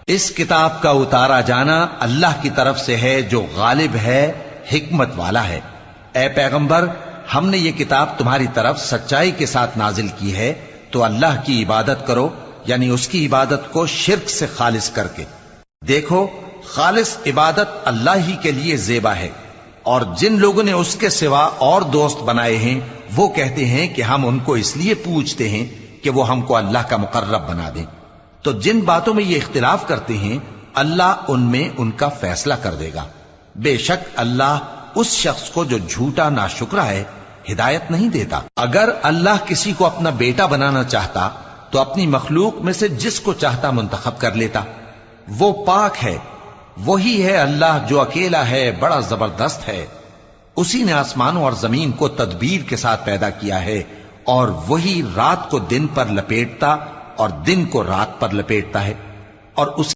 اس کتاب کا اتارا جانا اللہ کی طرف سے ہے جو غالب ہے، حکمت والا ہے۔ اے پیغمبر، ہم نے یہ کتاب تمہاری طرف سچائی کے ساتھ نازل کی ہے، تو اللہ کی عبادت کرو، یعنی اس کی عبادت کو شرک سے خالص کر کے۔ دیکھو، خالص عبادت اللہ ہی کے لیے زیبا ہے، اور جن لوگوں نے اس کے سوا اور دوست بنائے ہیں وہ کہتے ہیں کہ ہم ان کو اس لیے پوجتے ہیں کہ وہ ہم کو اللہ کا مقرب بنا دیں۔ تو جن باتوں میں یہ اختلاف کرتے ہیں اللہ ان میں ان کا فیصلہ کر دے گا۔ بے شک اللہ اس شخص کو جو جھوٹا ناشکرا ہے ہدایت نہیں دیتا۔ اگر اللہ کسی کو اپنا بیٹا بنانا چاہتا تو اپنی مخلوق میں سے جس کو چاہتا منتخب کر لیتا۔ وہ پاک ہے، وہی ہے اللہ جو اکیلا ہے، بڑا زبردست ہے۔ اسی نے آسمانوں اور زمین کو تدبیر کے ساتھ پیدا کیا ہے، اور وہی رات کو دن پر لپیٹتا اور دن کو رات پر لپیٹتا ہے، اور اس